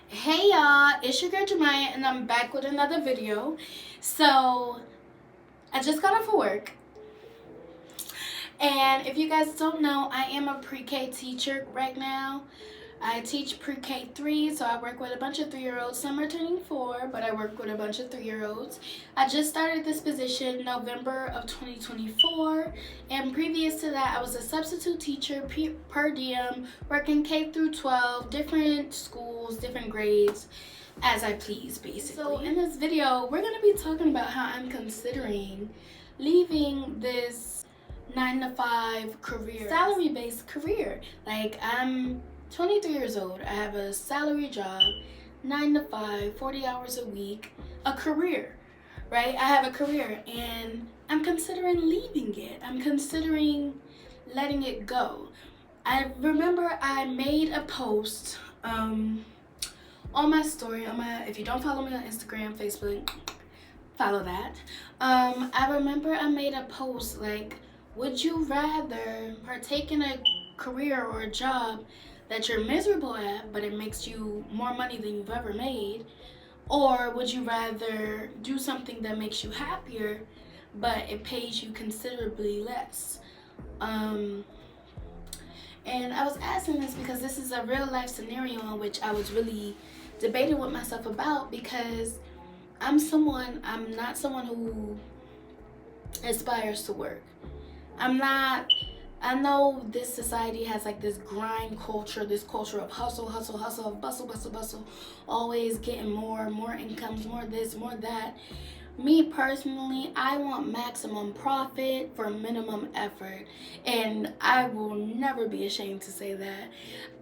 Hey y'all, it's your girl ja.miah and I'm back with another video. So I just got off of work, and if you guys don't know, I am a pre-K teacher right now. I teach pre-K 3, so I work with a bunch of 3-year-olds. Some are turning 4, but I work with a bunch of 3-year-olds. I just started this position November of 2024, and previous to that, I was a substitute teacher per diem, working K through 12, different schools, different grades, as I please, basically. So in this video, we're going to be talking about how I'm considering leaving this 9-to-5 career, salary-based career. Like, I'm 23 years old. I have a salary job, 9 to 5, 40 hours a week, a career, right? I have a career, and I'm considering leaving it. I'm considering letting it go. I remember I made a post on my story, if you don't follow me on Instagram, Facebook, follow that. I remember I made a post like, would you rather partake in a career or a job that you're miserable at, but it makes you more money than you've ever made? Or would you rather do something that makes you happier, but it pays you considerably less? And I was asking this because this is a real life scenario in which I was really debating with myself about, because I'm not someone who aspires to work. I know this society has like this grind culture, this culture of hustle, bustle, always getting more incomes, more this, more that. Me personally, I want maximum profit for minimum effort, and I will never be ashamed to say that.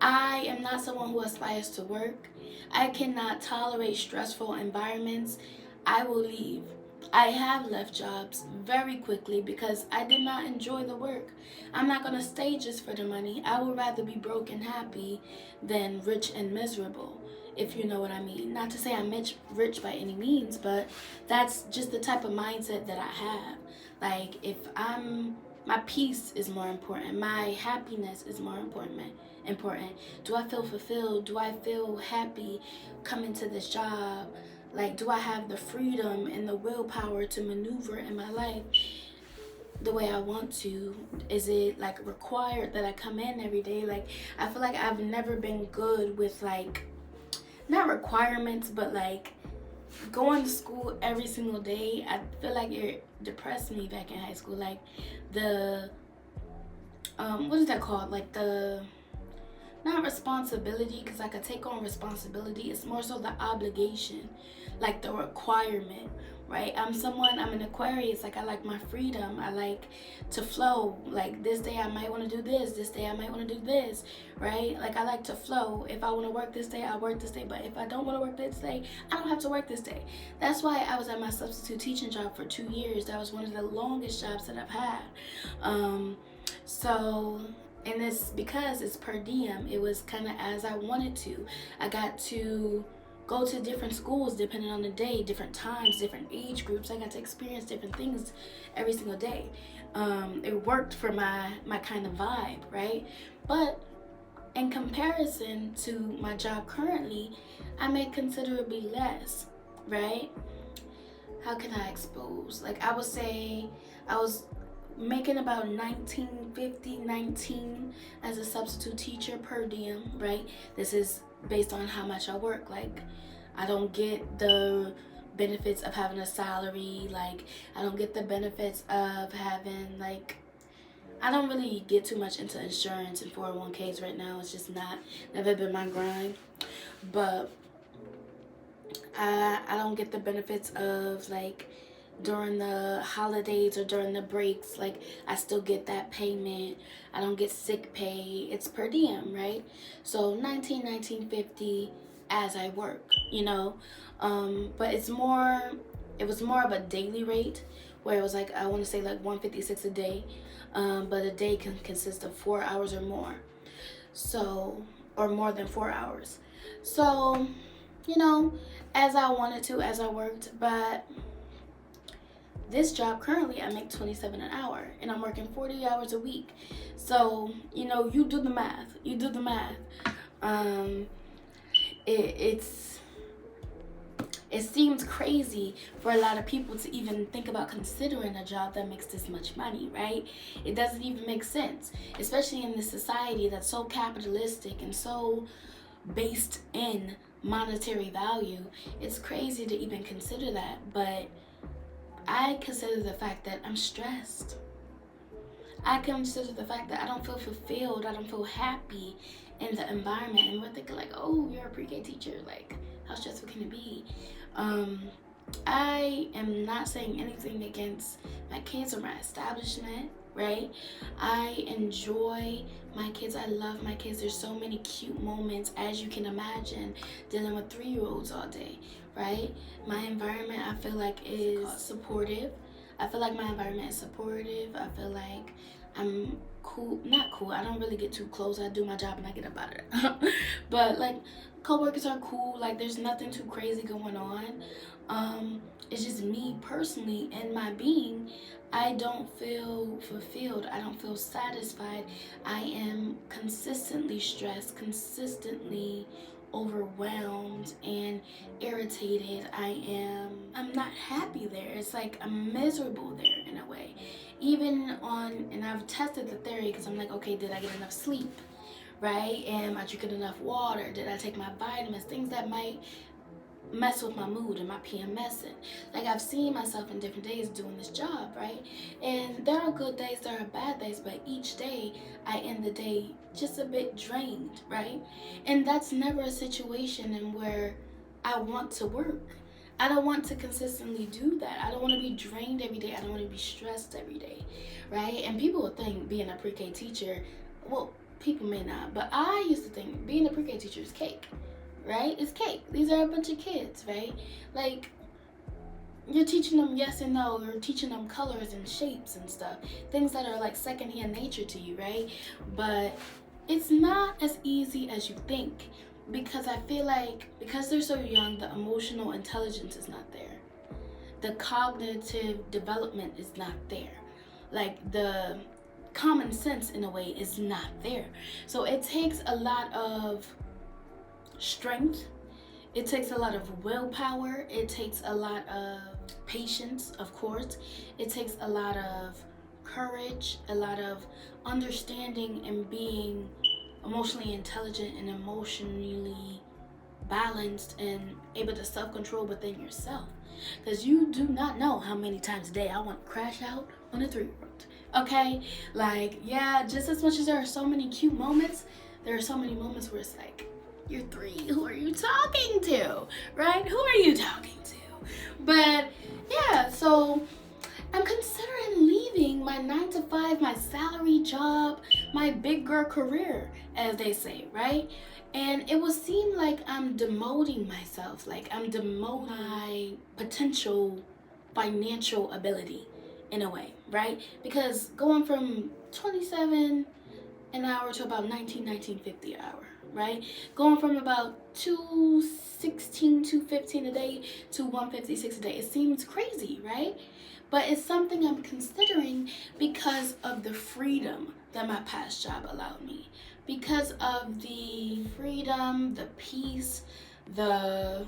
I am not someone who aspires to work. I cannot tolerate stressful environments. I will leave. I have left jobs very quickly because I did not enjoy the work. I'm not going to stay just for the money. I would rather be broke and happy than rich and miserable, if you know what I mean. Not to say I'm rich by any means, but that's just the type of mindset that I have. Like, my peace is more important. My happiness is more important. Do I feel fulfilled? Do I feel happy coming to this job? Like, do I have the freedom and the willpower to maneuver in my life the way I want to? Is it like required that I come in every day? Like, I feel like I've never been good with, like, not requirements, but like going to school every single day. I feel like it depressed me back in high school. Like, the what is that called? Like, the not responsibility, because I could take on responsibility. It's more so the obligation, like the requirement, right? I'm an Aquarius. Like, I like my freedom. I like to flow. Like, this day I might want to do this day I might want to do this, right? Like, I like to flow. If I want to work this day, I work this day. But if I don't want to work this day, I don't have to work this day. That's why I was at my substitute teaching job for 2 years. That was one of the longest jobs that I've had. And it's because it's per diem. It was kind of as I wanted to. I got to go to different schools depending on the day, different times, different age groups. I got to experience different things every single day. It worked for my kind of vibe, right? But in comparison to my job currently, I make considerably less, right? How can I expose? Like, I would say I was making about $19 as a substitute teacher per diem, right? This is based on how much I work. Like, I don't get the benefits of having a salary. Like, I don't get the benefits of having, like, I don't really get too much into insurance and 401ks right now. It's just never been my grind. But I don't get the benefits of, like, during the holidays or during the breaks. Like, I still get that payment. I don't get sick pay. It's per diem, right? So $19.50 as I work, you know. But it was more of a daily rate, where it was like, I want to say like $156 a day, but a day can consist of 4 hours or more, so, or more than 4 hours. So, you know, as I wanted to, as I worked. But this job currently, I make $27 an hour, and I'm working 40 hours a week. So, you know, you do the math. it seems crazy for a lot of people to even think about considering a job that makes this much money, right? It doesn't even make sense, especially in this society that's so capitalistic and so based in monetary value. It's crazy to even consider that, but I consider the fact that I'm stressed. I consider the fact that I don't feel fulfilled, I don't feel happy in the environment. And we're thinking like, oh, you're a pre-K teacher, like how stressful can it be? I am not saying anything against my kids or my establishment, right? I enjoy my kids. I love my kids. There's so many cute moments, as you can imagine, dealing with 3-year-olds all day, right? My environment, I feel like, is supportive. I feel like my environment is supportive. I feel like I'm cool, not cool. I don't really get too close. I do my job and I get up out of it. But like, coworkers are cool. Like, there's nothing too crazy going on. It's just me personally and my being. I don't feel fulfilled. I don't feel satisfied. I am consistently stressed, consistently overwhelmed and irritated. I'm not happy there. It's like I'm miserable there in a way. Even on, and I've tested the theory because I'm like, okay, did I get enough sleep? Right? Am I drinking enough water? Did I take my vitamins? Things that might mess with my mood and my PMSing. Like, I've seen myself in different days doing this job, right? And there are good days, there are bad days, but each day I end the day just a bit drained, right? And that's never a situation in where I want to work. I don't want to consistently do that. I don't want to be drained every day. I don't want to be stressed every day, right? And people would think being a pre-K teacher, well, people may not, but I used to think being a pre-K teacher is cake, right? It's cake. These are a bunch of kids, right? Like, you're teaching them yes and no. You're teaching them colors and shapes and stuff. Things that are like secondhand nature to you, right? But it's not as easy as you think, because I feel like because they're so young, the emotional intelligence is not there. The cognitive development is not there. Like, the common sense in a way is not there. So it takes a lot of strength, it takes a lot of willpower, it takes a lot of patience, of course, it takes a lot of courage, a lot of understanding and being emotionally intelligent and emotionally balanced and able to self-control within yourself, because you do not know how many times a day I want to crash out on a 3-year-old. Okay, like, yeah, just as much as there are so many cute moments, there are so many moments where it's like, you're 3, who are you talking to, right? Who are you talking to? But yeah, so I'm considering leaving my 9-to-5, my salary job, my big girl career, as they say, right? And it will seem like I'm demoting myself, like I'm demoting my potential financial ability in a way, right? Because going from 27 an hour to about 19.50 an hour, right? Going from about 216, 215 a day to 156 a day. It seems crazy, right? But it's something I'm considering because of the freedom that my past job allowed me. Because of the freedom, the peace, the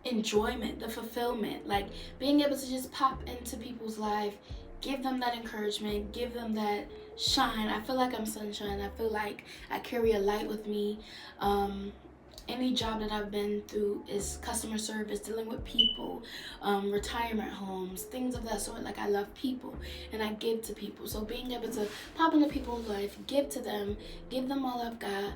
enjoyment, the fulfillment, like being able to just pop into people's life, give them that encouragement, give them that shine. I feel like I'm sunshine. I feel like I carry a light with me. Any job that I've been through is customer service, dealing with people, retirement homes, things of that sort. Like, I love people and I give to people. So being able to pop into people's life, give to them, give them all I've got.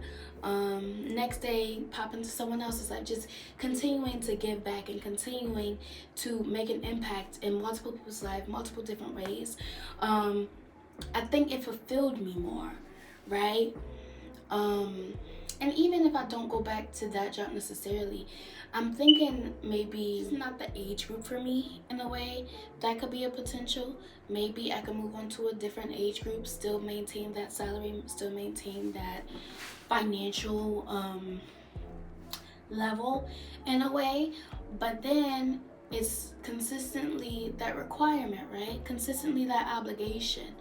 Next day, pop into someone else's life, just continuing to give back and continuing to make an impact in multiple people's life, multiple different ways. I think it fulfilled me more, right? And even if I don't go back to that job necessarily, I'm thinking maybe it's not the age group for me in a way. That could be a potential. Maybe I could move on to a different age group, still maintain that salary, still maintain that financial level in a way. But then it's consistently that requirement, right? Consistently that obligation.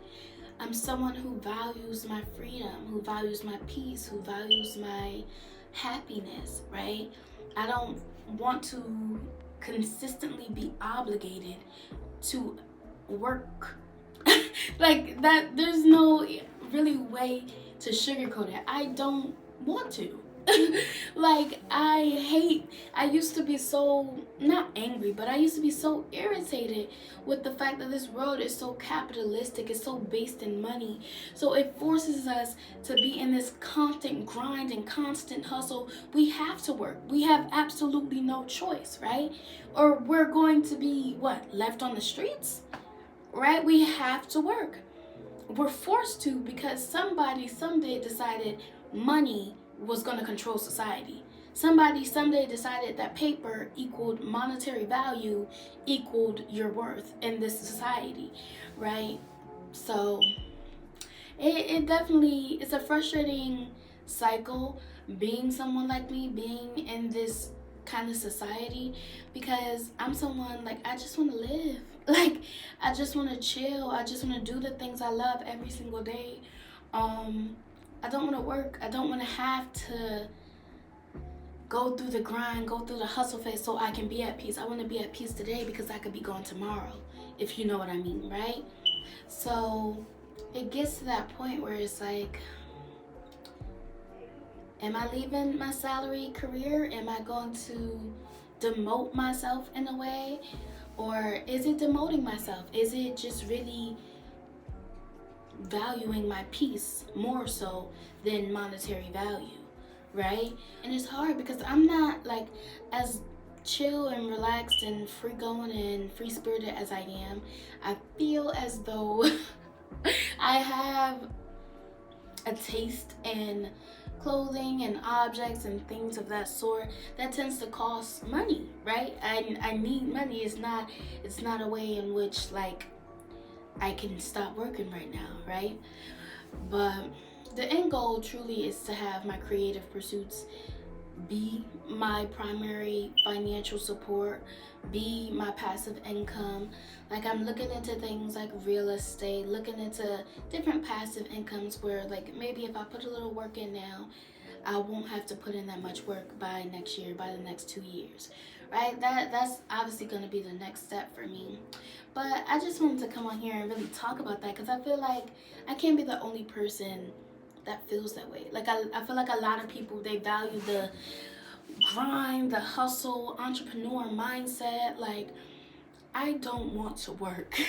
I'm someone who values my freedom, who values my peace, who values my happiness, right? I don't want to consistently be obligated to work. Like that, there's no really way to sugarcoat it. I don't want to. Like, I used to be so, not angry, but I used to be so irritated with the fact that this world is so capitalistic, it's so based in money. So it forces us to be in this constant grind and constant hustle. We have to work. We have absolutely no choice, right? Or we're going to be, what, left on the streets? Right? We have to work. We're forced to because somebody someday decided money was going to control society. Somebody someday decided that paper equaled monetary value equaled your worth in this society, right? So it definitely, it's a frustrating cycle being someone like me, being in this kind of society, because I'm someone, like, I just want to live. Like, I just want to chill. I just want to do the things I love every single day. I don't want to work. I don't want to have to go through the grind, go through the hustle phase so I can be at peace. I want to be at peace today because I could be gone tomorrow, if you know what I mean, right? So it gets to that point where it's like, am I leaving my salary career? Am I going to demote myself in a way? Or is it demoting myself? Is it just really valuing my peace more so than monetary value, right? And it's hard because I'm not like as chill and relaxed and free going and free spirited as I am. I feel as though I have a taste in clothing and objects and things of that sort that tends to cost money, right? I need money. It's not a way in which, like, I can stop working right now, right? But the end goal truly is to have my creative pursuits be my primary financial support, be my passive income. Like, I'm looking into things like real estate, looking into different passive incomes where, like, maybe if I put a little work in now, I won't have to put in that much work by next year, by the next 2 years, right? That's obviously going to be the next step for me. But I just wanted to come on here and really talk about that because I feel like I can't be the only person that feels that way. Like, I feel like a lot of people, they value the grind, the hustle, entrepreneur mindset. Like, I don't want to work.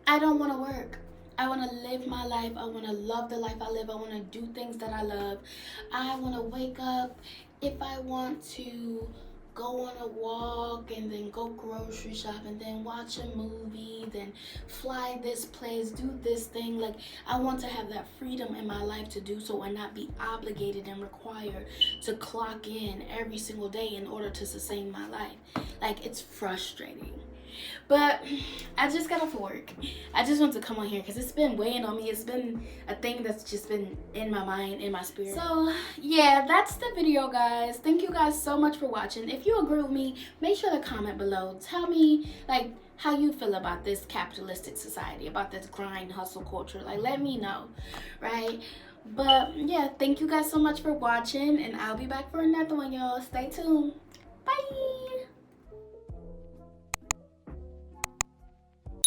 I don't want to work. I want to live my life. I want to love the life I live. I want to do things that I love. I want to wake up if I want to, go on a walk and then go grocery shop and then watch a movie, then fly this place, do this thing. Like, I want to have that freedom in my life to do so and not be obligated and required to clock in every single day in order to sustain my life. Like, it's frustrating. But I just got off work. I just want to come on here because it's been weighing on me. It's been a thing that's just been in my mind, in my spirit. So yeah, that's the video, guys. Thank you guys so much for watching. If you agree with me, make sure to comment below. Tell me, like, how you feel about this capitalistic society, about this grind hustle culture. Like, let me know, right? But yeah, thank you guys so much for watching, and I'll be back for another one, y'all. Stay tuned. Bye.